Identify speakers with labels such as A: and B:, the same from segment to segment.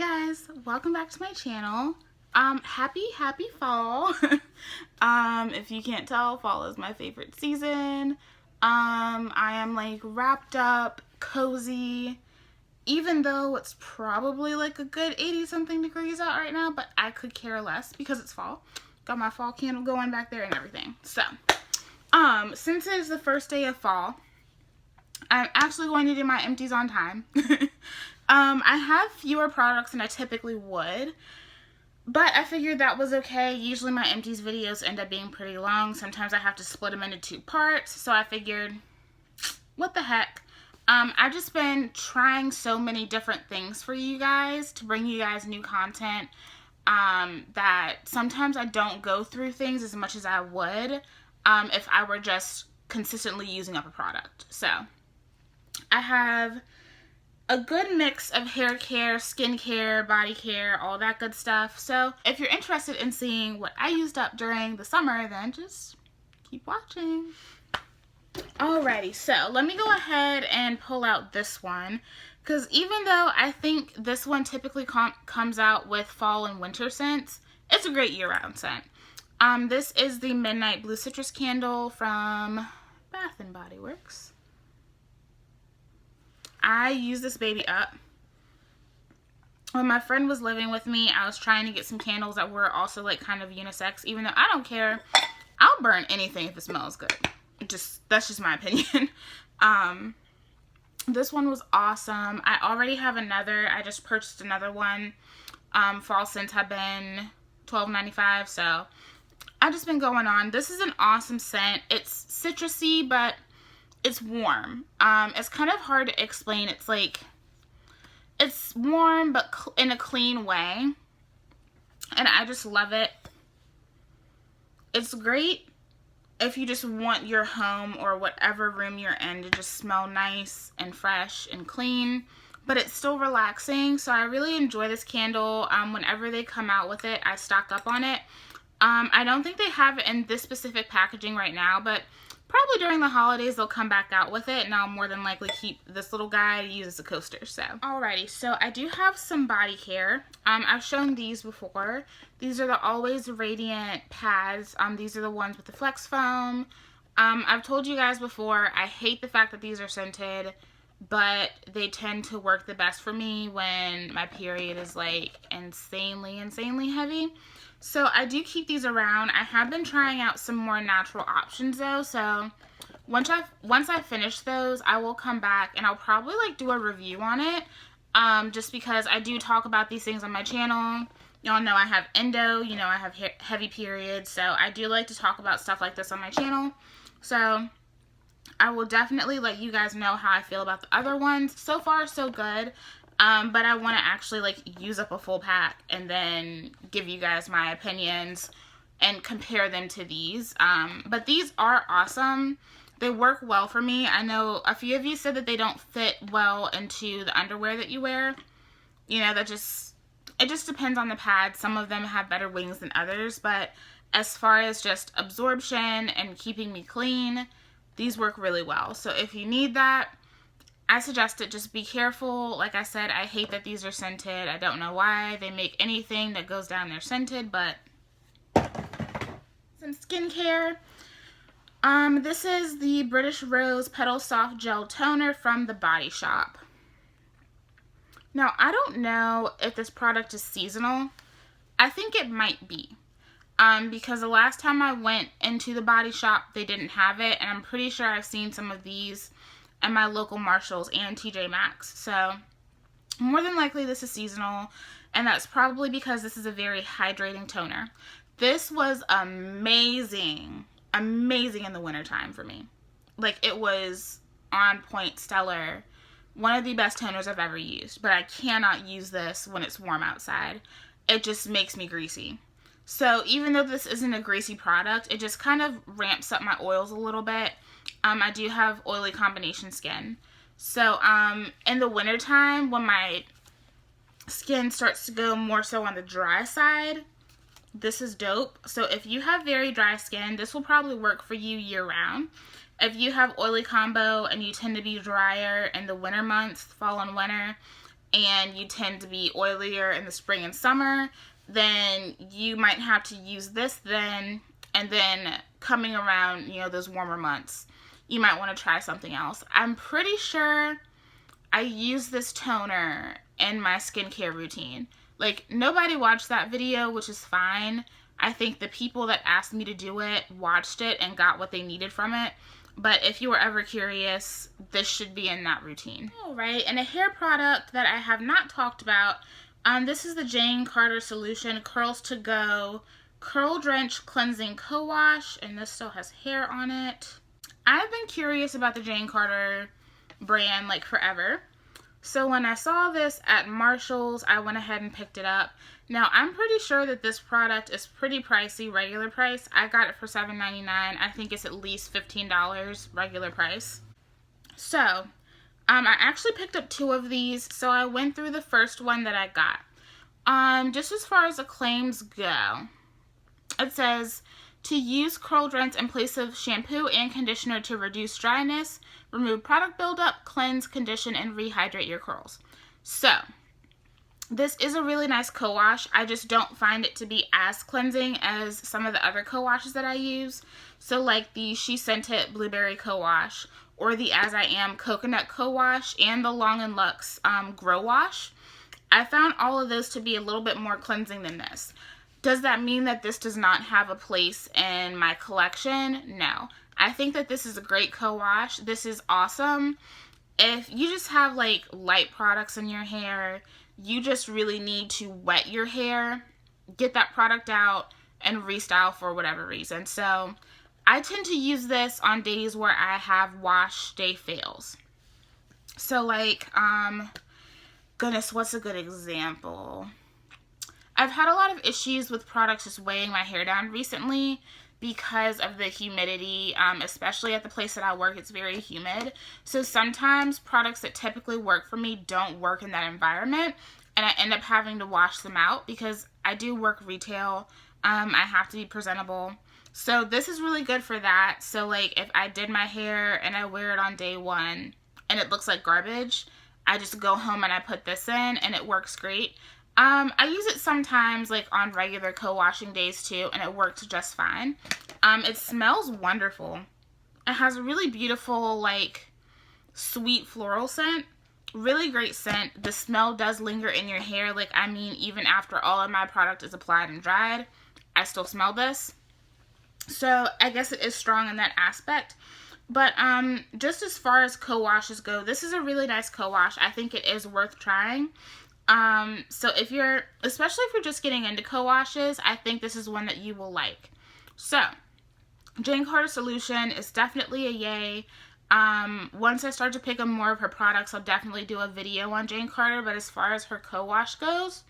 A: guys, welcome back to my channel. Happy fall. If you can't tell, fall is my favorite season. I am like wrapped up, cozy, even though it's probably like a good 80 something degrees out right now, but I could care less because it's fall. Got my fall candle going back there and everything. So, since it is the first day of fall, I'm actually going to do my empties on time. I have fewer products than I typically would, but I figured that was okay. Usually my empties videos end up being pretty long. Sometimes I have to split them into 2 parts, so I figured, what the heck. I've just been trying so many different things for you guys to bring you guys new content, that sometimes I don't go through things as much as I would if I were just consistently using up a product. So I have a good mix of hair care, skin care, body care, all that good stuff. So if you're interested in seeing what I used up during the summer, then just keep watching. Alrighty, so let me go ahead and pull out this one, because even though I think this one typically comes out with fall and winter scents, it's a great year-round scent. This is the Midnight Blue Citrus Candle from Bath & Body Works. I use this baby up. When my friend was living with me, I was trying to get some candles that were also like kind of unisex, even though I don't care. I'll burn anything if it smells good. That's just my opinion. This one was awesome. I already have another. I just purchased another one. Fall scents have been $12.95, so I've just been going on. This is an awesome scent. It's citrusy, but it's warm. It's kind of hard to explain. It's like, it's warm, but in a clean way. And I just love it. It's great if you just want your home or whatever room you're in to just smell nice and fresh and clean. But it's still relaxing. So I really enjoy this candle. Whenever they come out with it, I stock up on it. I don't think they have it in this specific packaging right now, but probably during the holidays they'll come back out with it, and I'll more than likely keep this little guy to use as a coaster. So alrighty, so I do have some body care. I've shown these before. These are the Always Radiant pads. These are the ones with the flex foam. I've told you guys before, I hate the fact that these are scented, but they tend to work the best for me when my period is like insanely heavy. So I do keep these around. I have been trying out some more natural options though. So once I finish those, I will come back and I'll probably like do a review on it. Just because I do talk about these things on my channel. Y'all know I have endo, you know I have heavy periods. So I do like to talk about stuff like this on my channel. So I will definitely let you guys know how I feel about the other ones. So far, so good. But I want to actually like use up a full pack and then give you guys my opinions and compare them to these. But these are awesome. They work well for me. I know a few of you said that they don't fit well into the underwear that you wear. You know, it just depends on the pad. Some of them have better wings than others, but as far as just absorption and keeping me clean, these work really well. So if you need that, I suggest it. Just be careful. Like I said, I hate that these are scented. I don't know why they make anything that goes down there scented, but some skincare. This is the British Rose Petal Soft Gel Toner from The Body Shop. Now, I don't know if this product is seasonal. I think it might be. Because the last time I went into The Body Shop, they didn't have it, and I'm pretty sure I've seen some of these at my local Marshalls and TJ Maxx. So more than likely this is seasonal, and that's probably because this is a very hydrating toner. This was amazing in the wintertime for me. Like, it was on point, stellar, one of the best toners I've ever used. But I cannot use this when it's warm outside. It just makes me greasy. So even though this isn't a greasy product, it just kind of ramps up my oils a little bit. I do have oily combination skin. So, in the wintertime, when my skin starts to go more so on the dry side, this is dope. So, if you have very dry skin, this will probably work for you year-round. If you have oily combo and you tend to be drier in the winter months, fall and winter, and you tend to be oilier in the spring and summer, then you might have to use this then, and then coming around, you know, those warmer months, you might want to try something else. I'm pretty sure I use this toner in my skincare routine. Like, nobody watched that video, which is fine. I think the people that asked me to do it watched it and got what they needed from it. But if you were ever curious, this should be in that routine. All right, and a hair product that I have not talked about. This is the Jane Carter Solution Curls to Go Curl Drench Cleansing Co-Wash, and this still has hair on it. I've been curious about the Jane Carter brand like forever. So when I saw this at Marshall's, I went ahead and picked it up. Now, I'm pretty sure that this product is pretty pricey, regular price. I got it for $7.99. I think it's at least $15 regular price. So, I actually picked up 2 of these. So I went through the first one that I got. Just as far as the claims go, it says to use curl drench in place of shampoo and conditioner to reduce dryness, remove product buildup, cleanse, condition, and rehydrate your curls. So, this is a really nice co-wash. I just don't find it to be as cleansing as some of the other co-washes that I use. So, like the She Sent It Blueberry Co-Wash, or the As I Am Coconut Co-Wash, and the Long & Luxe Grow Wash. I found all of those to be a little bit more cleansing than this. Does that mean that this does not have a place in my collection? No. I think that this is a great co-wash. This is awesome. If you just have like light products in your hair, you just really need to wet your hair, get that product out, and restyle for whatever reason. So I tend to use this on days where I have wash day fails. So like, goodness, what's a good example? I've had a lot of issues with products just weighing my hair down recently because of the humidity, especially at the place that I work. It's very humid. So sometimes products that typically work for me don't work in that environment, and I end up having to wash them out because I do work retail. I have to be presentable. So this is really good for that. So like if I did my hair and I wear it on day 1 and it looks like garbage, I just go home and I put this in and it works great. I use it sometimes like on regular co-washing days too, and it works just fine. It smells wonderful. It has a really beautiful like sweet floral scent. Really great scent. The smell does linger in your hair. Like, I mean, even after all of my product is applied and dried, I still smell this. So I guess it is strong in that aspect. But just as far as co-washes go, this is a really nice co-wash. I think it is worth trying. So especially if you're just getting into co-washes, I think this is one that you will like. So, Jane Carter Solution is definitely a yay. Once I start to pick up more of her products, I'll definitely do a video on Jane Carter, but as far as her co-wash goes,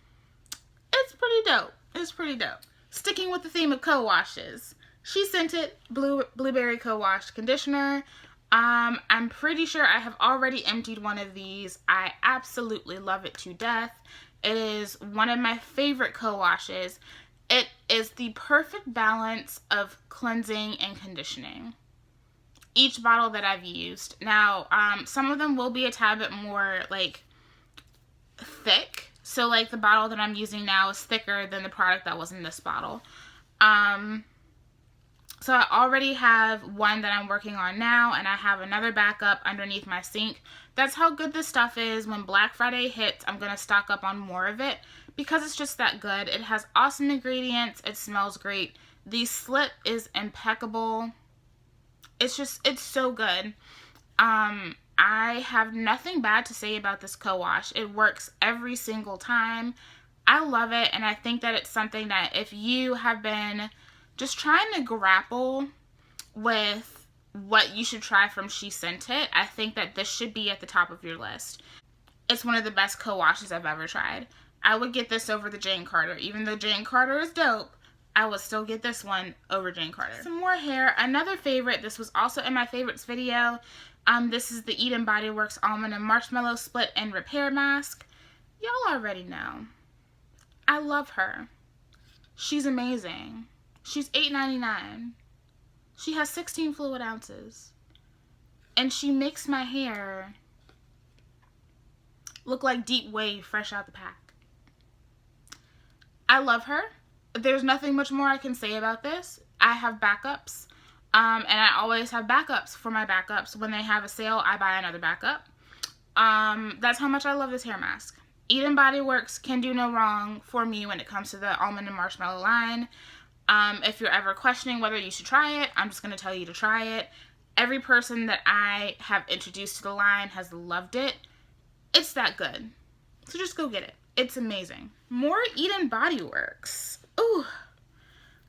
A: it's pretty dope. It's pretty dope. Sticking with the theme of co-washes, She Sent It Blueberry Co-Wash Conditioner. I'm pretty sure I have already emptied one of these. I absolutely love it to death. It is one of my favorite co-washes. It is the perfect balance of cleansing and conditioning. Each bottle that I've used. Now, some of them will be a tad bit more, like, thick. So, like, the bottle that I'm using now is thicker than the product that was in this bottle. So I already have one that I'm working on now, and I have another backup underneath my sink. That's how good this stuff is. When Black Friday hits, I'm going to stock up on more of it because it's just that good. It has awesome ingredients. It smells great. The slip is impeccable. It's so good. I have nothing bad to say about this co-wash. It works every single time. I love it, and I think that it's something that if you have been just trying to grapple with what you should try from She Sent It, I think that this should be at the top of your list. It's one of the best co-washes I've ever tried. I would get this over the Jane Carter. Even though Jane Carter is dope, I would still get this one over Jane Carter. Some more hair. Another favorite. This was also in my favorites video. This is the Eden Body Works Almond and Marshmallow Split and Repair Mask. Y'all already know. I love her. She's amazing. She's $8.99. She has 16 fluid ounces. And she makes my hair Look like Deep Wave fresh out the pack. I love her. There's nothing much more I can say about this. I have backups. And I always have backups for my backups. When they have a sale, I buy another backup. That's how much I love this hair mask. Eden Body Works can do no wrong for me when it comes to the almond and marshmallow line. If you're ever questioning whether you should try it, I'm just going to tell you to try it. Every person that I have introduced to the line has loved it. It's that good. So just go get it. It's amazing. More Eden Body Works. Ooh,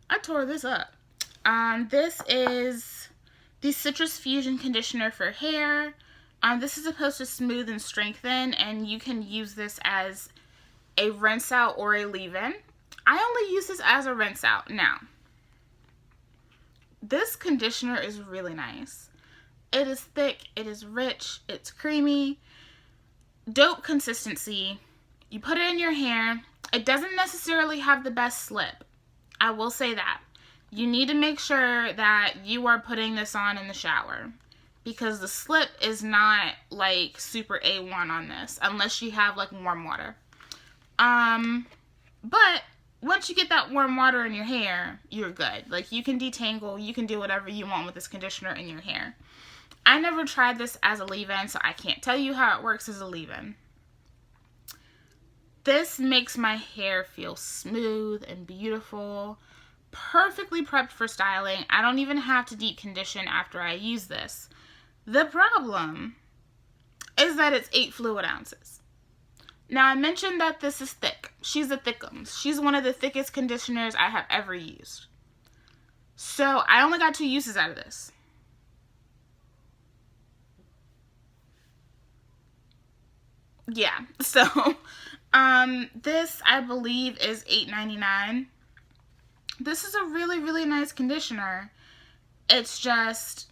A: I tore this up. This is the Citrus Fusion Conditioner for hair. This is supposed to smooth and strengthen, and you can use this as a rinse out or a leave-in. I only use this as a rinse out. Now, this conditioner is really nice. It is thick, it is rich, it's creamy, dope consistency. You put it in your hair. It doesn't necessarily have the best slip. I will say that. You need to make sure that you are putting this on in the shower, because the slip is not like super A1 on this unless you have like warm water. But once you get that warm water in your hair, you're good. Like, you can detangle, you can do whatever you want with this conditioner in your hair. I never tried this as a leave-in, so I can't tell you how it works as a leave-in. This makes my hair feel smooth and beautiful, perfectly prepped for styling. I don't even have to deep condition after I use this. The problem is that it's 8 fluid ounces. Now, I mentioned that this is thick. She's a thickums. She's one of the thickest conditioners I have ever used. So, I only got 2 uses out of this. Yeah, so, this, I believe, is $8.99. This is a really, really nice conditioner. It's just,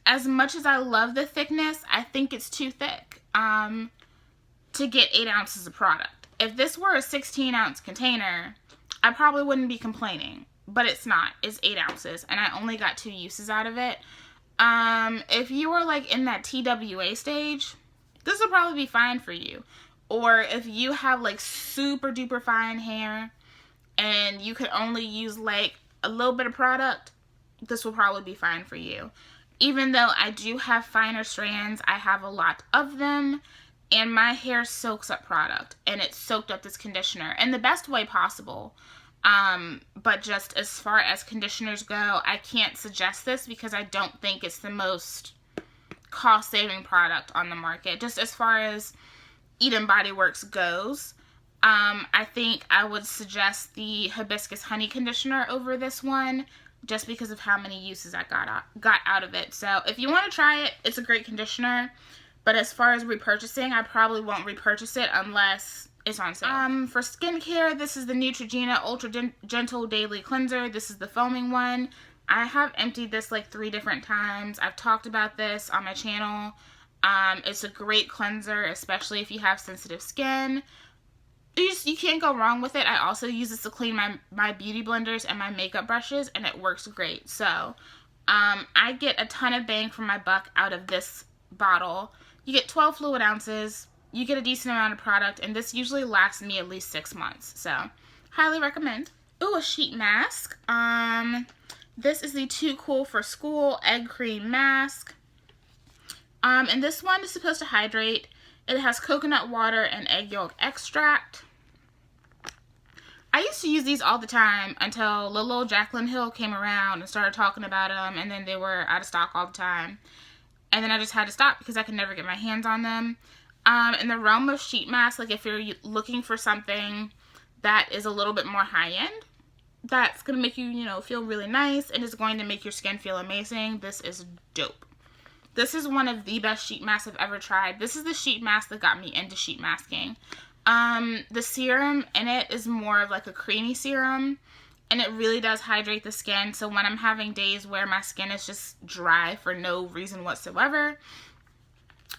A: as much as I love the thickness, I think it's too thick to get 8 ounces of product. If this were a 16-ounce container, I probably wouldn't be complaining. But it's not. It's 8 ounces, and I only got 2 uses out of it. If you were like in that TWA stage, this will probably be fine for you. Or if you have like super duper fine hair and you could only use like a little bit of product, this will probably be fine for you. Even though I do have finer strands, I have a lot of them, and my hair soaks up product, and it soaked up this conditioner in the best way possible. But just as far as conditioners go, I can't suggest this because I don't think it's the most cost-saving product on the market. Just as far as Eden Body Works goes, I think I would suggest the Hibiscus Honey Conditioner over this one, just because of how many uses I got out of it. So if you want to try it, it's a great conditioner. But as far as repurchasing, I probably won't repurchase it unless it's on sale. For skincare, this is the Neutrogena Ultra Gentle Daily Cleanser. This is the foaming one. I have emptied this like 3 different times. I've talked about this on my channel. It's a great cleanser, especially if you have sensitive skin. You can't go wrong with it. I also use this to clean my beauty blenders and my makeup brushes, and it works great. So, I get a ton of bang for my buck out of this bottle. You get 12 fluid ounces, you get a decent amount of product, and this usually lasts me at least 6 months. So, highly recommend. Ooh, a sheet mask. This is the Too Cool for School Egg Cream Mask. And this one is supposed to hydrate. It has coconut water and egg yolk extract. I used to use these all the time until little old Jaclyn Hill came around and started talking about them, and then they were out of stock all the time. And then I just had to stop because I could never get my hands on them. In the realm of sheet masks, like if you're looking for something that is a little bit more high-end, that's going to make you, feel really nice and is going to make your skin feel amazing, this is dope. This is one of the best sheet masks I've ever tried. This is the sheet mask that got me into sheet masking. The serum in it is more of like a creamy serum, and it really does hydrate the skin. So when I'm having days where my skin is just dry for no reason whatsoever,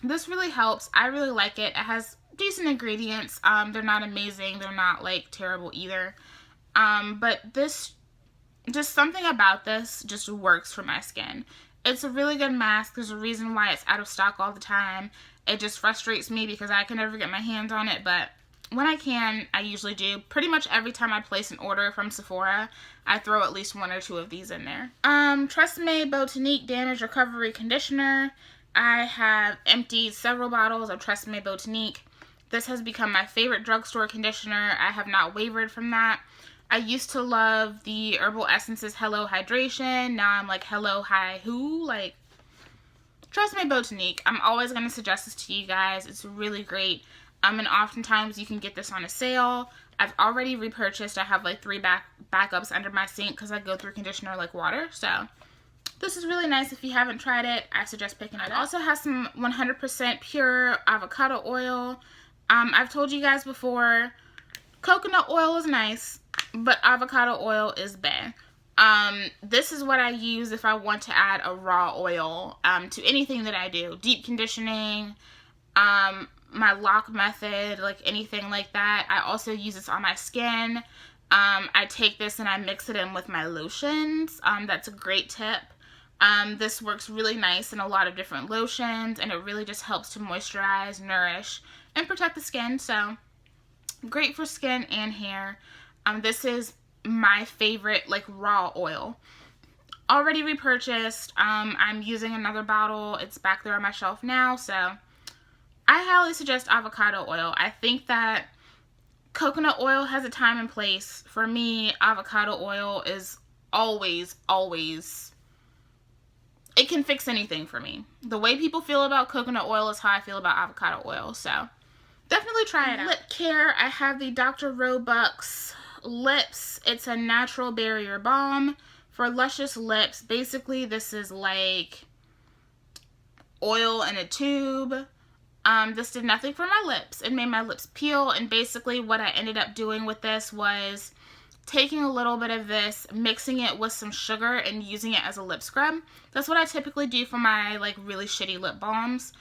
A: this really helps. I really like it. It has decent ingredients. They're not amazing. They're not like terrible either. But this, just something about this just works for my skin. It's a really good mask. There's a reason why it's out of stock all the time. It just frustrates me because I can never get my hands on it, but when I can, I usually do. Pretty much every time I place an order from Sephora, I throw at least 1 or 2 of these in there. Tresemme Botanique Damage Recovery Conditioner. I have emptied several bottles of Tresemme Botanique. This has become my favorite drugstore conditioner. I have not wavered from that. I used to love the Herbal Essences Hello Hydration. Now I'm like, hello, hi, who? Like, Tresemme Botanique. I'm always going to suggest this to you guys. It's really great. And oftentimes you can get this on a sale. I've already repurchased. I have like 3 backups under my sink because I go through conditioner like water. So this is really nice. If you haven't tried it, I suggest picking it up. It also has some 100% pure avocado oil. I've told you guys before, coconut oil is nice, but avocado oil is bad. This is what I use if I want to add a raw oil to anything that I do. Deep conditioning, my lock method, like anything like that. I also use this on my skin. I take this and I mix it in with my lotions. That's a great tip. This works really nice in a lot of different lotions, and it really just helps to moisturize, nourish, and protect the skin. So great for skin and hair. This is my favorite like raw oil. Already repurchased. I'm using another bottle. It's back there on my shelf now, so I highly suggest avocado oil. I think that coconut oil has a time and place. For me, avocado oil is always, it can fix anything for me. The way people feel about coconut oil is how I feel about avocado oil, so definitely try it out. Lip care, I have the Dr. Robux Lips. It's a natural barrier balm for luscious lips. Basically, this is like oil in a tube. This did nothing for my lips. It made my lips peel, and basically what I ended up doing with this was taking a little bit of this, mixing it with some sugar, and using it as a lip scrub. That's what I typically do for my like really shitty lip balms.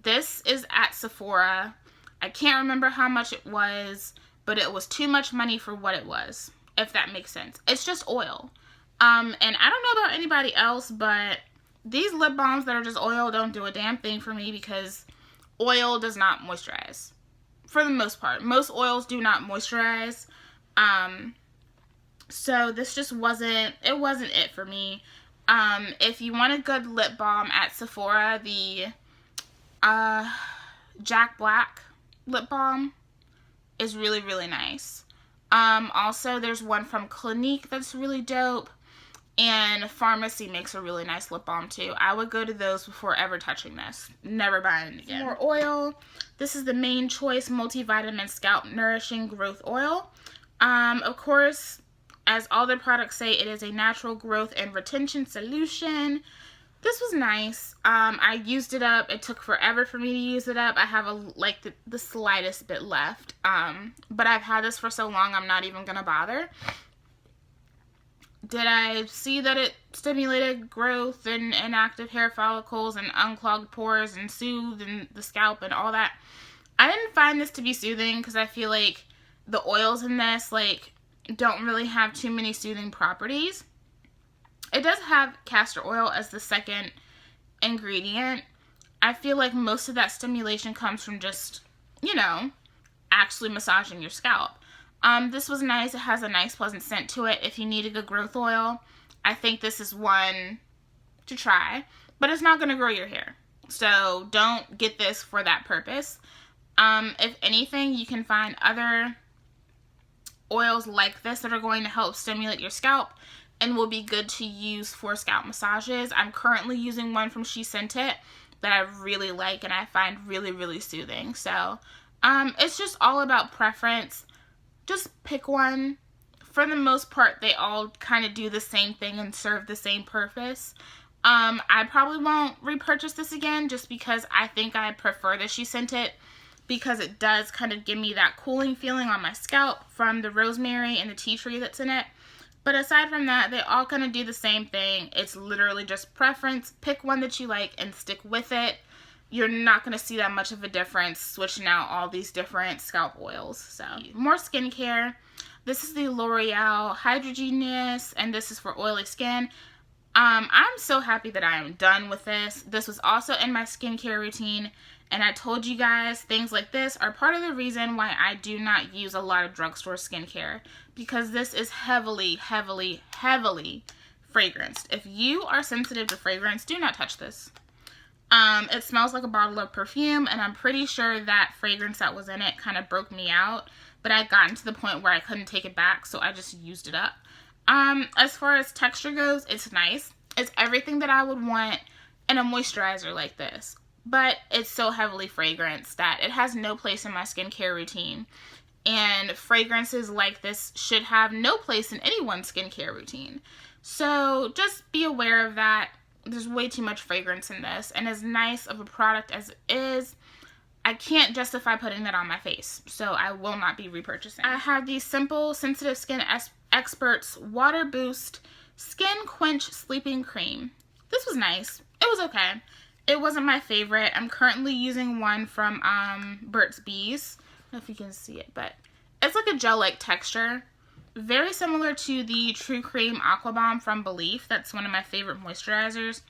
A: This is at Sephora. I can't remember how much it was, but it was too much money for what it was, if that makes sense. It's just oil. And I don't know about anybody else, but these lip balms that are just oil don't do a damn thing for me because oil does not moisturize. For the most part. Most oils do not moisturize. So this just wasn't it for me. If you want a good lip balm at Sephora, the Jack Black lip balm is really, really nice. Also, there's one from Clinique that's really dope. And Pharmacy makes a really nice lip balm too. I would go to those before ever touching this. Never buying it again. More oil. This is the Main Choice Multivitamin Scalp Nourishing Growth Oil. Of course, as all their products say, it is a natural growth and retention solution. This was nice. I used it up. It took forever for me to use it up. I have the slightest bit left. But I've had this for so long, I'm not even gonna bother. Did I see that it stimulated growth and active hair follicles and unclogged pores and soothed the scalp and all that? I didn't find this to be soothing because I feel like the oils in this like don't really have too many soothing properties. It does have castor oil as the second ingredient. I feel like most of that stimulation comes from just, you know, actually massaging your scalp. This was nice. It has a nice pleasant scent to it. If you need a good growth oil, I think this is one to try. But it's not going to grow your hair. So don't get this for that purpose. If anything, you can find other oils like this that are going to help stimulate your scalp and will be good to use for scalp massages. I'm currently using one from She Sent It that I really like and I find really, really soothing. So it's just all about preference. Just pick one. For the most part, they all kind of do the same thing and serve the same purpose. I probably won't repurchase this again just because I think I prefer that She Sent It, because it does kind of give me that cooling feeling on my scalp from the rosemary and the tea tree that's in it. But aside from that, they all kind of do the same thing. It's literally just preference. Pick one that you like and stick with it. You're not going to see that much of a difference switching out all these different scalp oils. So, more skincare. This is the L'Oreal Hydrogenous, and this is for oily skin. I'm so happy that I am done with this. This was also in my skincare routine, and I told you guys things like this are part of the reason why I do not use a lot of drugstore skincare, because this is heavily, heavily, heavily fragranced. If you are sensitive to fragrance, do not touch this. It smells like a bottle of perfume, and I'm pretty sure that fragrance that was in it kind of broke me out, but I had gotten to the point where I couldn't take it back, so I just used it up. As far as texture goes, it's nice. It's everything that I would want in a moisturizer like this, but it's so heavily fragranced that it has no place in my skincare routine, and fragrances like this should have no place in anyone's skincare routine. So just be aware of that. There's way too much fragrance in this, and as nice of a product as it is, I can't justify putting that on my face, so I will not be repurchasing. I have the Simple Sensitive Skin Experts Water Boost Skin Quench Sleeping Cream. This was nice. It was okay. It wasn't my favorite. I'm currently using one from Burt's Bees. I don't know if you can see it, but it's like a gel-like texture. Very similar to the True Cream Aqua Bomb from Belief. That's one of my favorite moisturizers.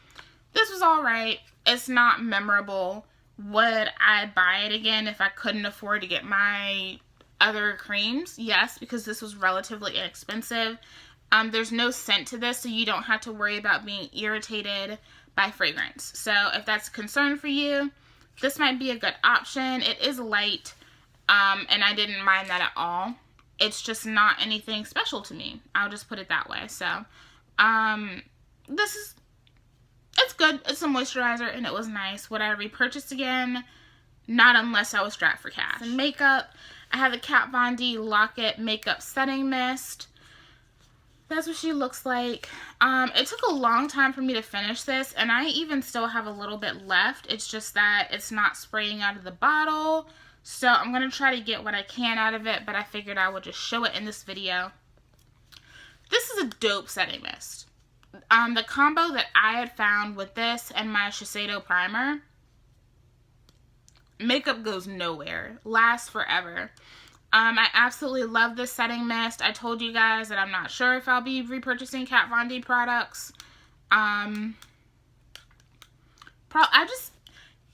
A: This was alright. It's not memorable. Would I buy it again if I couldn't afford to get my other creams? Yes, because this was relatively inexpensive. There's no scent to this, so you don't have to worry about being irritated by fragrance. So if that's a concern for you, this might be a good option. It is light, and I didn't mind that at all. It's just not anything special to me. I'll just put it that way. So, it's good. It's a moisturizer, and it was nice. Would I repurchase again? Not unless I was strapped for cash. And makeup, I have the Kat Von D Lock-It Makeup Setting Mist. That's what she looks like. It took a long time for me to finish this, and I even still have a little bit left. It's just that it's not spraying out of the bottle. So I'm going to try to get what I can out of it, but I figured I would just show it in this video. This is a dope setting mist. The combo that I had found with this and my Shiseido primer, makeup goes nowhere. Lasts forever. I absolutely love this setting mist. I told you guys that I'm not sure if I'll be repurchasing Kat Von D products.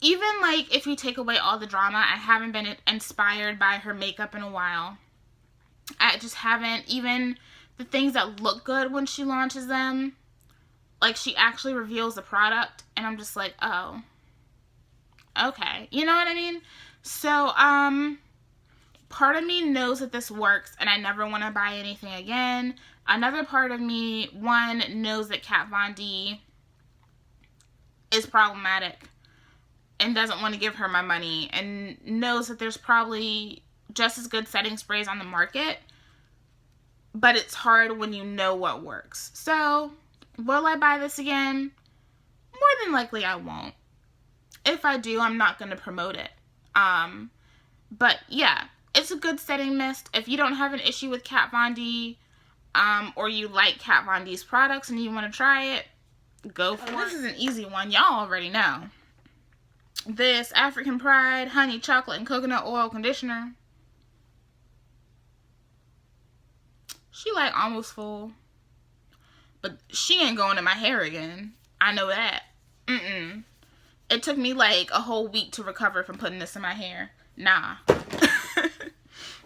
A: Even, like, if you take away all the drama, I haven't been inspired by her makeup in a while. I just haven't. Even the things that look good when she launches them, like, she actually reveals the product, and I'm just like, oh, okay. You know what I mean? So, part of me knows that this works, and I never want to buy anything again. Another part of me, one, knows that Kat Von D is problematic and doesn't want to give her my money, and knows that there's probably just as good setting sprays on the market, but it's hard when you know what works. So, will I buy this again? More than likely I won't. If I do, I'm not going to promote it. But yeah, it's a good setting mist. If you don't have an issue with Kat Von D, or you like Kat Von D's products and you want to try it, go for it. This is an easy one. Y'all already know. This African Pride Honey Chocolate and Coconut Oil Conditioner. She like almost full. But she ain't going in my hair again. I know that. It took me like a whole week to recover from putting this in my hair. Nah.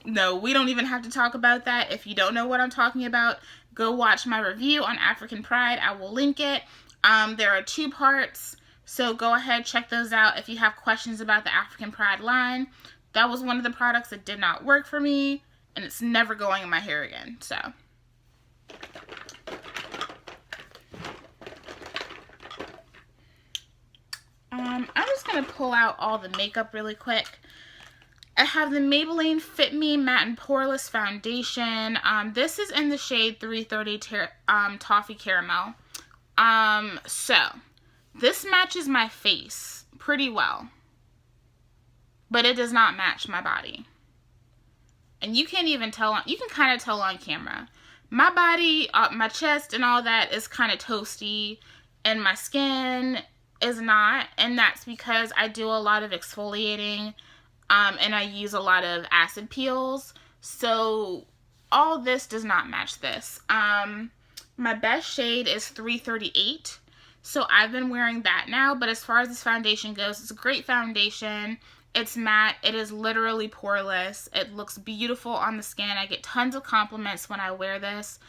A: No, we don't even have to talk about that. If you don't know what I'm talking about, go watch my review on African Pride. I will link it. There are 2 parts. So go ahead, check those out if you have questions about the African Pride line. That was one of the products that did not work for me, and it's never going in my hair again. So, I'm just going to pull out all the makeup really quick. I have the Maybelline Fit Me Matte and Poreless Foundation. This is in the shade 330 Toffee Caramel. So, this matches my face pretty well, but it does not match my body. And you can't even tell, you can kind of tell on camera. My body, my chest and all that is kind of toasty, and my skin is not, and that's because I do a lot of exfoliating, and I use a lot of acid peels, so all this does not match this. My best shade is 338. So I've been wearing that now, but as far as this foundation goes, it's a great foundation. It's matte. It is literally poreless. It looks beautiful on the skin. I get tons of compliments when I wear this.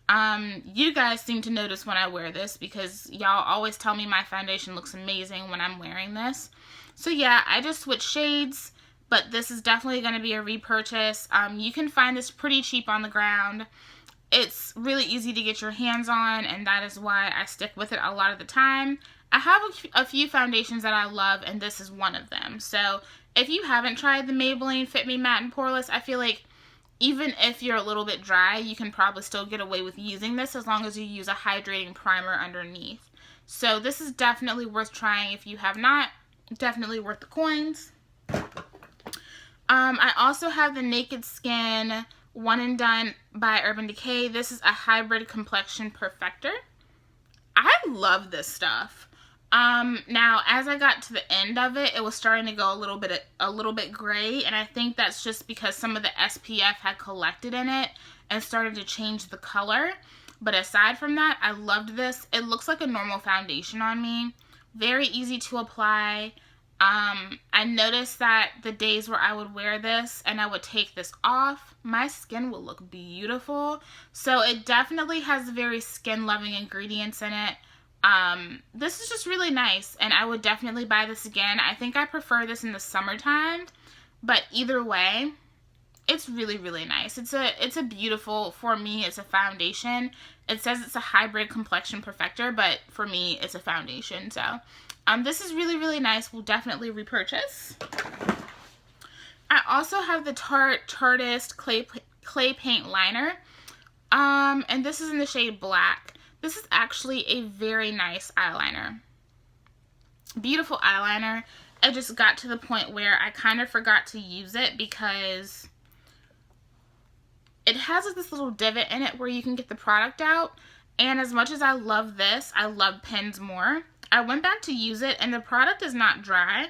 A: You guys seem to notice when I wear this because y'all always tell me my foundation looks amazing when I'm wearing this. So yeah, I just switched shades, but this is definitely going to be a repurchase. You can find this pretty cheap on the ground. It's really easy to get your hands on, and that is why I stick with it a lot of the time. I have a few foundations that I love, and this is one of them. So if you haven't tried the Maybelline Fit Me Matte and Poreless, I feel like even if you're a little bit dry, you can probably still get away with using this as long as you use a hydrating primer underneath. So this is definitely worth trying if you have not. Definitely worth the coins. I also have the Naked Skin One and Done by Urban Decay. This is a hybrid complexion perfector. I love this stuff. Now as I got to the end of it, it was starting to go a little bit gray, and I think that's just because some of the SPF had collected in it and started to change the color. But aside from that, I loved this. It looks like a normal foundation on me. Very easy to apply. I noticed that the days where I would wear this and I would take this off, my skin will look beautiful. So it definitely has very skin-loving ingredients in it. This is just really nice, and I would definitely buy this again. I think I prefer this in the summertime, but either way, it's really, really nice. It's a beautiful, for me, it's a foundation. It says it's a hybrid complexion perfector, but for me, it's a foundation. So this is really, really nice. We'll definitely repurchase. I also have the Tarte Chartist Clay Paint Liner. And this is in the shade Black. This is actually a very nice eyeliner. Beautiful eyeliner. I just got to the point where I kind of forgot to use it because it has this little divot in it where you can get the product out. And as much as I love this, I love pens more. I went back to use it, and the product is not dry,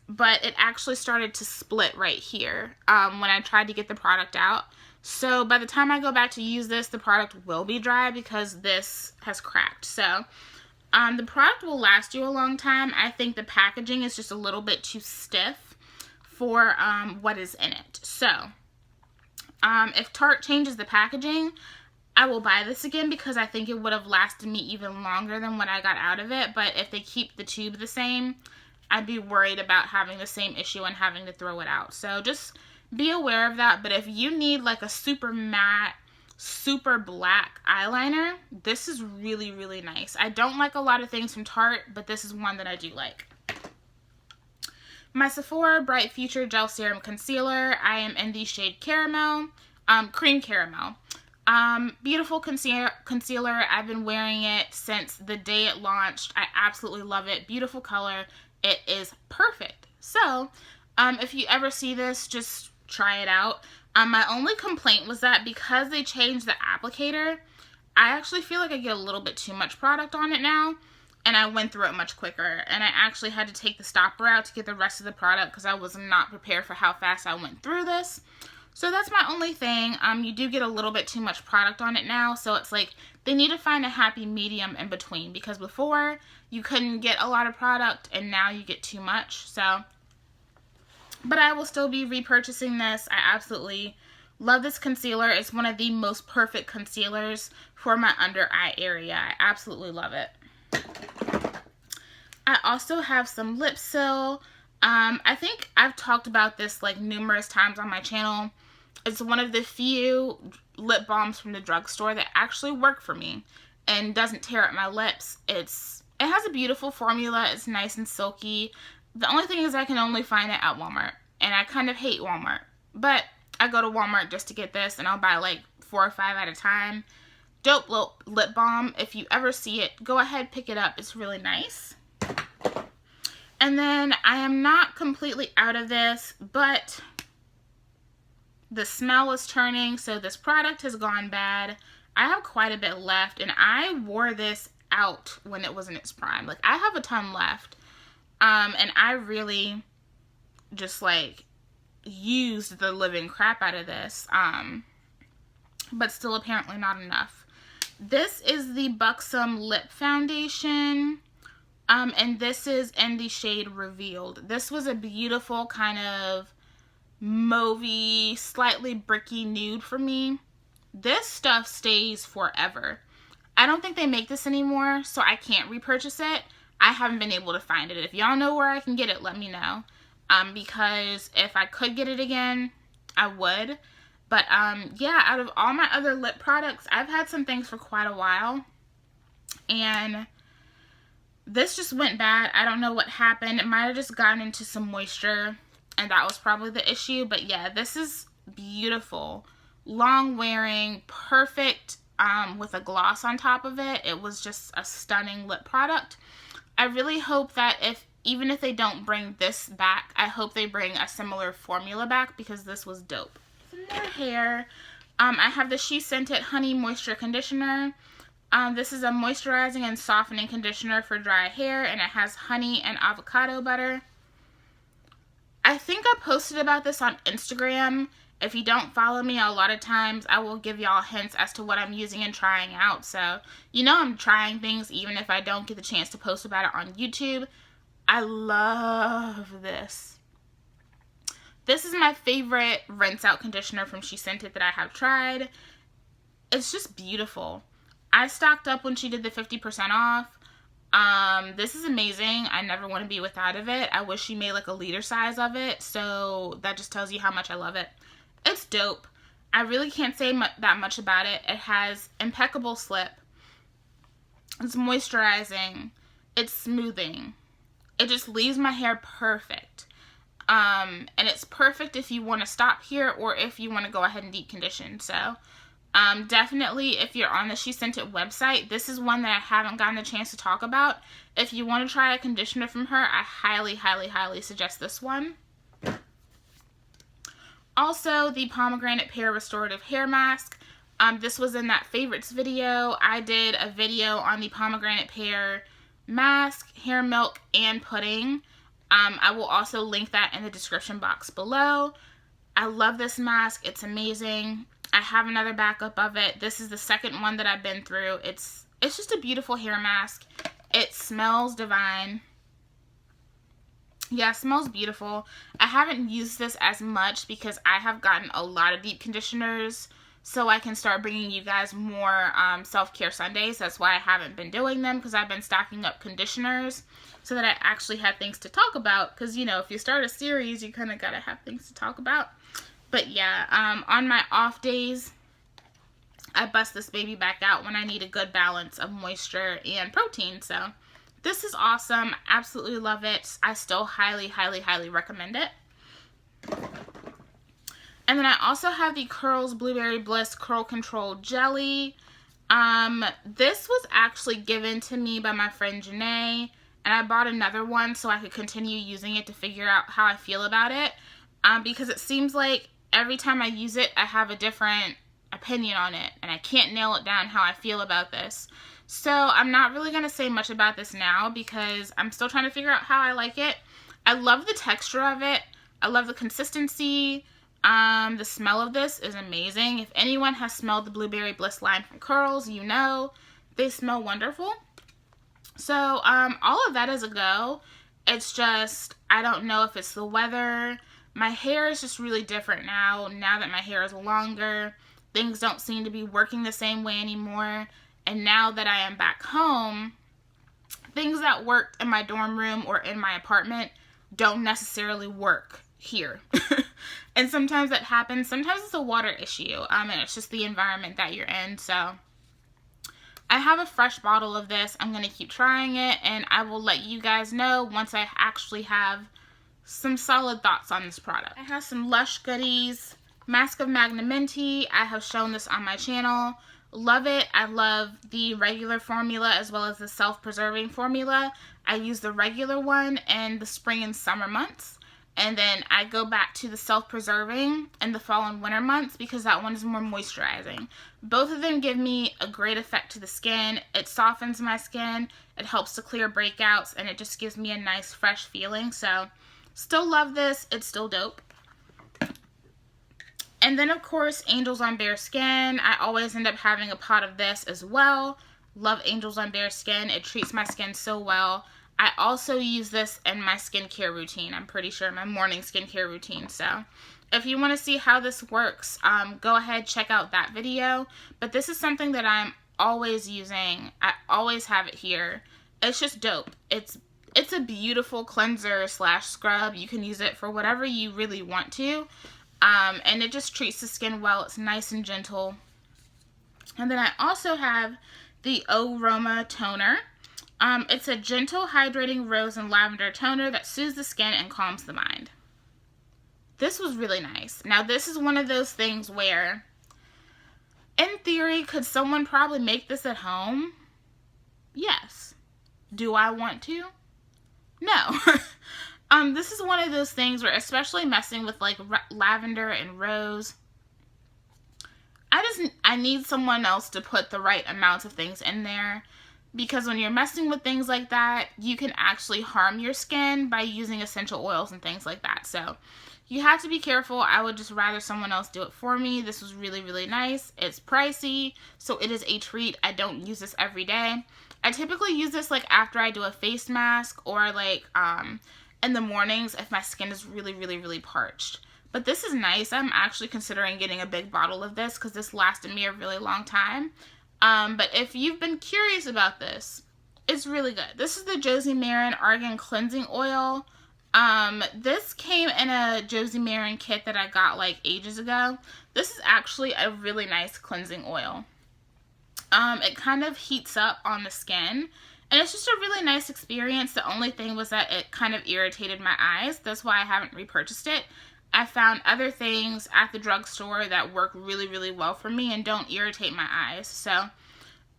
A: but it actually started to split right here when I tried to get the product out. So by the time I go back to use this, the product will be dry because this has cracked. So the product will last you a long time. I think the packaging is just a little bit too stiff for what is in it. So if Tarte changes the packaging, I will buy this again because I think it would have lasted me even longer than what I got out of it. But if they keep the tube the same, I'd be worried about having the same issue and having to throw it out. So just be aware of that. But if you need like a super matte, super black eyeliner, this is really, really nice. I don't like a lot of things from Tarte, but this is one that I do like. My Sephora Bright Future Gel Serum Concealer. I am in the shade Caramel, Cream Caramel. Beautiful concealer. I've been wearing it since the day it launched. I absolutely love it. Beautiful color. It is perfect. So, if you ever see this, just try it out. My only complaint was that because they changed the applicator, I actually feel like I get a little bit too much product on it now, and I went through it much quicker, and I actually had to take the stopper out to get the rest of the product because I was not prepared for how fast I went through this. So that's my only thing. You do get a little bit too much product on it now, so it's like they need to find a happy medium in between, because before you couldn't get a lot of product and now you get too much. So, but I will still be repurchasing this. I absolutely love this concealer. It's one of the most perfect concealers for my under eye area. I absolutely love it. I also have some lip seal. I think I've talked about this like numerous times on my channel. It's one of the few lip balms from the drugstore that actually work for me and doesn't tear up my lips. It has a beautiful formula. It's nice and silky. The only thing is I can only find it at Walmart, and I kind of hate Walmart. But I go to Walmart just to get this, and I'll buy like 4 or 5 at a time. Dope lip balm. If you ever see it, go ahead, pick it up. It's really nice. And then I am not completely out of this, but the smell is turning, so this product has gone bad. I have quite a bit left, and I wore this out when it was in its prime. Like, I have a ton left, and I really just, like, used the living crap out of this, but still apparently not enough. This is the Buxom Lip Foundation. And this is in the shade Revealed. This was a beautiful kind of mauvey, slightly bricky nude for me. This stuff stays forever. I don't think they make this anymore, so I can't repurchase it. I haven't been able to find it. If y'all know where I can get it, let me know. Because if I could get it again, I would. But yeah, out of all my other lip products, I've had some things for quite a while. And this just went bad. I don't know what happened. It might have just gotten into some moisture, and that was probably the issue. But yeah, this is beautiful. Long wearing, perfect, with a gloss on top of it. It was just a stunning lip product. I really hope that even if they don't bring this back, I hope they bring a similar formula back, because this was dope. Some more hair. I have the She Scented Honey Moisture Conditioner. This is a moisturizing and softening conditioner for dry hair, and it has honey and avocado butter. I think I posted about this on Instagram. If you don't follow me, a lot of times I will give y'all hints as to what I'm using and trying out. So, you know I'm trying things even if I don't get the chance to post about it on YouTube. I love this. This is my favorite rinse out conditioner from She Scented that I have tried. It's just beautiful. I stocked up when she did the 50% off. This is amazing. I never want to be without of it. I wish she made like a liter size of it. So that just tells you how much I love it. It's dope. I really can't say that much about it. It has impeccable slip. It's moisturizing. It's smoothing. It just leaves my hair perfect. And it's perfect if you want to stop here or if you want to go ahead and deep condition. So definitely, if you're on the She Scented website, this is one that I haven't gotten a chance to talk about. If you want to try a conditioner from her, I highly, highly, highly suggest this one. Also, the Pomegranate Pear Restorative Hair Mask. This was in that favorites video. I did a video on the Pomegranate Pear Mask, Hair Milk, and Pudding. I will also link that in the description box below. I love this mask. It's amazing. I have another backup of it. This is the second one that I've been through. It's just a beautiful hair mask. It smells divine. Yeah, it smells beautiful. I haven't used this as much because I have gotten a lot of deep conditioners, so I can start bringing you guys more self-care Sundays. That's why I haven't been doing them, because I've been stocking up conditioners so that I actually have things to talk about. Because, you know, if you start a series, you kind of got to have things to talk about. But yeah, on my off days, I bust this baby back out when I need a good balance of moisture and protein. So this is awesome. Absolutely love it. I still highly, highly, highly recommend it. And then I also have the Curls Blueberry Bliss Curl Control Jelly. This was actually given to me by my friend Janae, and I bought another one so I could continue using it to figure out how I feel about it. Because it seems like every time I use it, I have a different opinion on it, and I can't nail it down how I feel about this. So I'm not really going to say much about this now because I'm still trying to figure out how I like it. I love the texture of it. I love the consistency. The smell of this is amazing. If anyone has smelled the Blueberry Bliss line from Curls, you know they smell wonderful. So all of that is a go. It's just, I don't know if it's the weather. My hair is just really different now that my hair is longer. Things don't seem to be working the same way anymore. And now that I am back home, things that worked in my dorm room or in my apartment don't necessarily work here. And sometimes that happens. Sometimes it's a water issue. And it's just the environment that you're in. So I have a fresh bottle of this. I'm going to keep trying it, and I will let you guys know once I actually have some solid thoughts on this product. I have some Lush goodies. Mask of Magnamenti. I have shown this on my channel. Love it. I love the regular formula as well as the self-preserving formula. I use the regular one in the spring and summer months. And then I go back to the self-preserving in the fall and winter months because that one is more moisturizing. Both of them give me a great effect to the skin. It softens my skin. It helps to clear breakouts. And it just gives me a nice fresh feeling. So still love this. It's still dope. And then, of course, Angels on Bare Skin. I always end up having a pot of this as well. Love Angels on Bare Skin. It treats my skin so well. I also use this in my skincare routine. I'm pretty sure my morning skincare routine. So if you want to see how this works, go ahead, check out that video. But this is something that I'm always using. I always have it here. It's just dope. It's a beautiful cleanser slash scrub. You can use it for whatever you really want to. And it just treats the skin well. It's nice and gentle. And then I also have the Aroma Toner. It's a gentle, hydrating rose and lavender toner that soothes the skin and calms the mind. This was really nice. Now, this is one of those things where, in theory, could someone probably make this at home? Yes. Do I want to? No. This is one of those things where, especially messing with like lavender and rose, I need someone else to put the right amounts of things in there, because when you're messing with things like that, you can actually harm your skin by using essential oils and things like that. So you have to be careful. I would just rather someone else do it for me. This was really, really nice. It's pricey, so it is a treat. I don't use this every day. I typically use this like after I do a face mask, or like in the mornings if my skin is really, really, really parched. But this is nice. I'm actually considering getting a big bottle of this because this lasted me a really long time. But if you've been curious about this, it's really good. This is the Josie Maran Argan Cleansing Oil. This came in a Josie Maran kit that I got like ages ago. This is actually a really nice cleansing oil. It kind of heats up on the skin. And it's just a really nice experience. The only thing was that it kind of irritated my eyes. That's why I haven't repurchased it. I found other things at the drugstore that work really, really well for me and don't irritate my eyes. So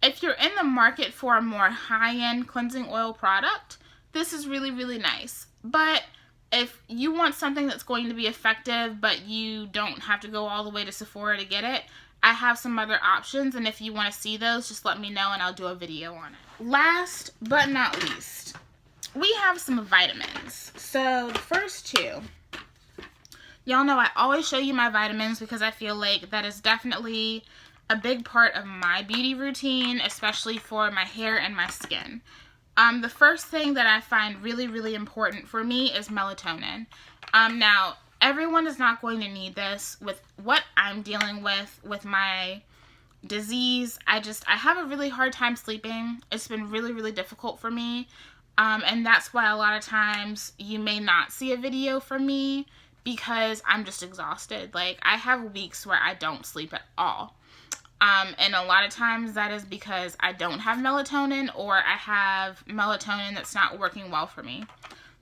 A: if you're in the market for a more high-end cleansing oil product, this is really, really nice. But if you want something that's going to be effective, but you don't have to go all the way to Sephora to get it, I have some other options, and if you want to see those, just let me know and I'll do a video on it. Last but not least, we have some vitamins. So the first two, y'all know I always show you my vitamins because I feel like that is definitely a big part of my beauty routine, especially for my hair and my skin. The first thing that I find really, really important for me is melatonin. Now, everyone is not going to need this. With what I'm dealing with my disease, I have a really hard time sleeping. It's been really, really difficult for me. And that's why a lot of times you may not see a video from me because I'm just exhausted. Like, I have weeks where I don't sleep at all. And a lot of times that is because I don't have melatonin, or I have melatonin that's not working well for me.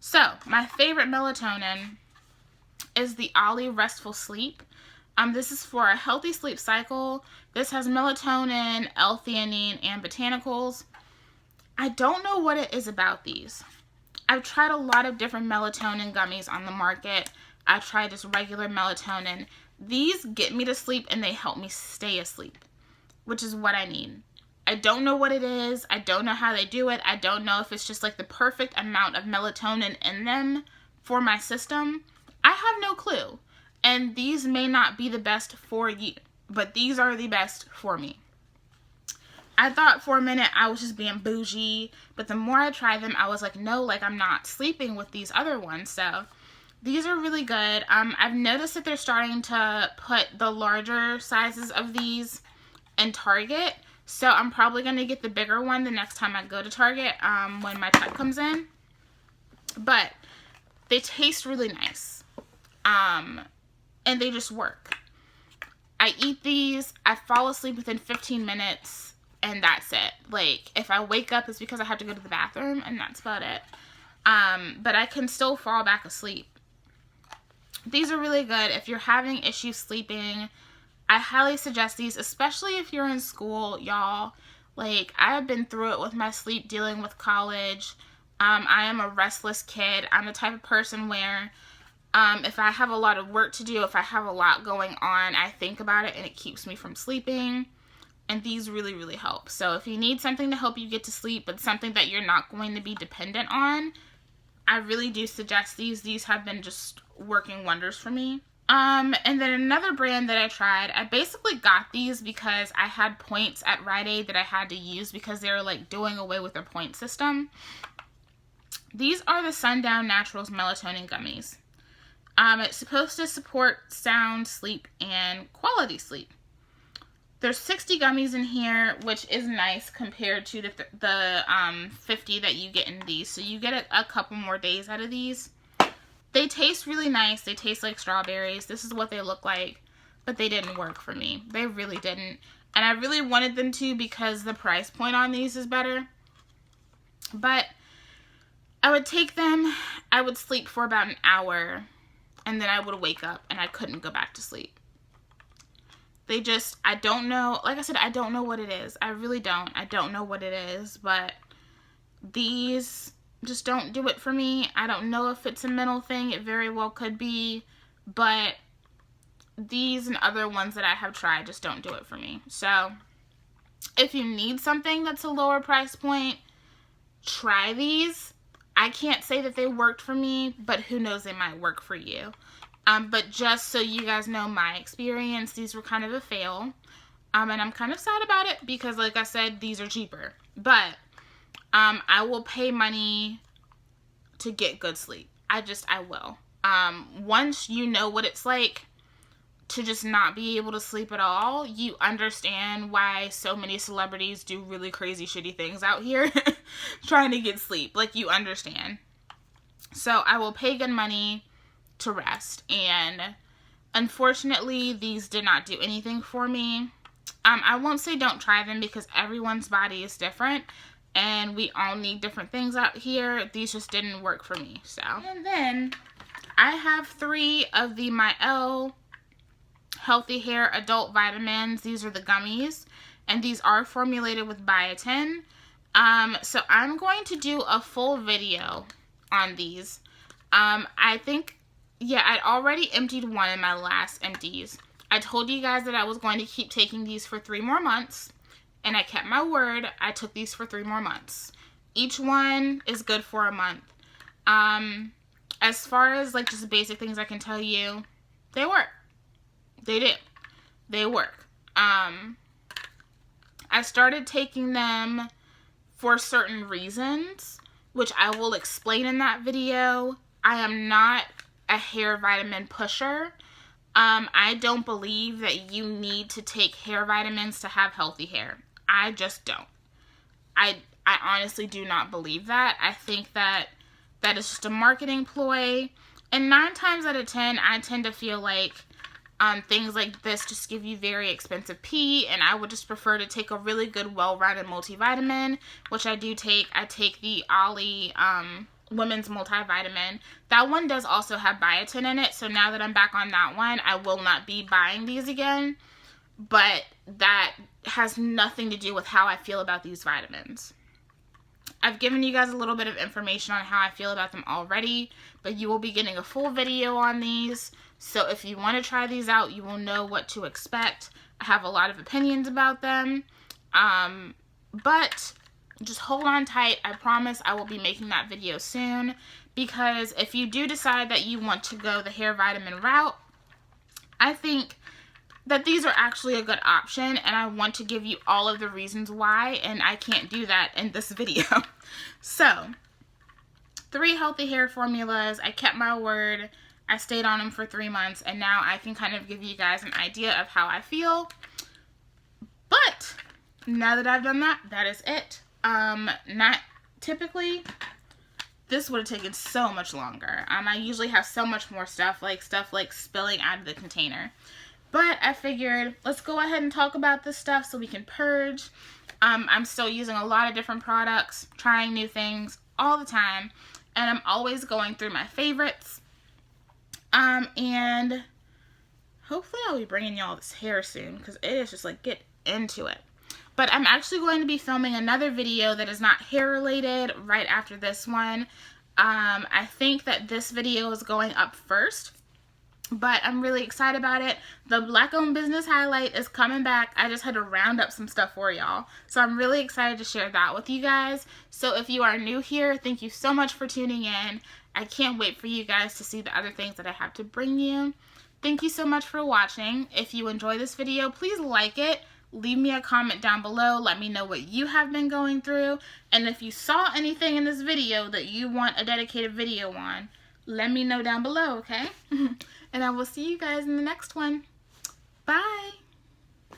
A: So, my favorite melatonin is the Ollie Restful Sleep. This is for a healthy sleep cycle. This has melatonin, L-theanine, and botanicals. I don't know what it is about these. I've tried a lot of different melatonin gummies on the market. I tried just regular melatonin. These get me to sleep and they help me stay asleep, which is what I need. I don't know what it is. I don't know how they do it. I don't know if it's just like the perfect amount of melatonin in them for my system. I have no clue. And these may not be the best for you, but these are the best for me. I thought for a minute I was just being bougie, but the more I tried them, I was like, no, like I'm not sleeping with these other ones. So these are really good. I've noticed that they're starting to put the larger sizes of these in Target. So I'm probably going to get the bigger one the next time I go to Target when my check comes in. But they taste really nice. And they just work. I eat these, I fall asleep within 15 minutes, and that's it. Like, if I wake up, it's because I have to go to the bathroom, and that's about it. But I can still fall back asleep. These are really good. If you're having issues sleeping, I highly suggest these, especially if you're in school, y'all. Like, I have been through it with my sleep dealing with college. I am a restless kid. I'm the type of person where if I have a lot of work to do, if I have a lot going on, I think about it and it keeps me from sleeping. And these really, really help. So if you need something to help you get to sleep, but something that you're not going to be dependent on, I really do suggest these. These have been just working wonders for me. And then another brand that I tried, I basically got these because I had points at Rite Aid that I had to use because they were like doing away with their point system. These are the Sundown Naturals Melatonin Gummies. It's supposed to support sound sleep and quality sleep. There's 60 gummies in here, which is nice compared to the 50 that you get in these. So you get a couple more days out of these. They taste really nice. They taste like strawberries. This is what they look like, but they didn't work for me. They really didn't. And I really wanted them to because the price point on these is better. But I would take them, I would sleep for about an hour, and then I would wake up and I couldn't go back to sleep. They just, I don't know, like I said, I don't know what it is. I really don't. I don't know what it is, but these just don't do it for me. I don't know if it's a mental thing. It very well could be, but these and other ones that I have tried just don't do it for me. So if you need something that's a lower price point, try these. I can't say that they worked for me, but who knows, they might work for you. But just so you guys know my experience, these were kind of a fail. And I'm kind of sad about it because, like I said, these are cheaper. But I will pay money to get good sleep. I will. Once you know what it's like to just not be able to sleep at all, you understand why so many celebrities do really crazy, shitty things out here trying to get sleep. Like, you understand. So I will pay good money to rest. And unfortunately, these did not do anything for me. I won't say don't try them because everyone's body is different and we all need different things out here. These just didn't work for me. So, and then I have 3 of the My Healthy Hair Adult Vitamins. These are the gummies, and these are formulated with biotin. So I'm going to do a full video on these. I think, yeah, I'd already emptied one in my last empties. I told you guys that I was going to keep taking these for 3 more months, and I kept my word. I took these for 3 more months. Each one is good for a month. As far as like just basic things I can tell you, they work. They do. They work. I started taking them for certain reasons, which I will explain in that video. I am not a hair vitamin pusher. I don't believe that you need to take hair vitamins to have healthy hair. I just don't. I honestly do not believe that. I think that is just a marketing ploy. And 9 times out of 10, I tend to feel like things like this just give you very expensive pee, and I would just prefer to take a really good, well-rounded multivitamin, which I do take. I take the Ollie Women's Multivitamin. That one does also have biotin in it, so now that I'm back on that one, I will not be buying these again, but that has nothing to do with how I feel about these vitamins. I've given you guys a little bit of information on how I feel about them already, but you will be getting a full video on these. So if you want to try these out, you will know what to expect. I have a lot of opinions about them, but just hold on tight. I promise I will be making that video soon, because if you do decide that you want to go the hair vitamin route, I think that these are actually a good option, and I want to give you all of the reasons why, and I can't do that in this video. So, 3 healthy hair formulas. I kept my word. I stayed on them for 3 months, and now I can kind of give you guys an idea of how I feel. But now that I've done that, that is it. Not typically, this would have taken so much longer. I usually have so much more stuff like spilling out of the container. But I figured, let's go ahead and talk about this stuff so we can purge. I'm still using a lot of different products, trying new things all the time, and I'm always going through my favorites. And hopefully I'll be bringing y'all this hair soon, because it is just like, get into it. But I'm actually going to be filming another video that is not hair related right after this one. I think that this video is going up first, but I'm really excited about it. The Black-owned business highlight is coming back. I just had to round up some stuff for y'all. So I'm really excited to share that with you guys. So if you are new here, thank you so much for tuning in. I can't wait for you guys to see the other things that I have to bring you. Thank you so much for watching. If you enjoy this video, please like it. Leave me a comment down below. Let me know what you have been going through. And if you saw anything in this video that you want a dedicated video on, let me know down below, okay? And I will see you guys in the next one. Bye!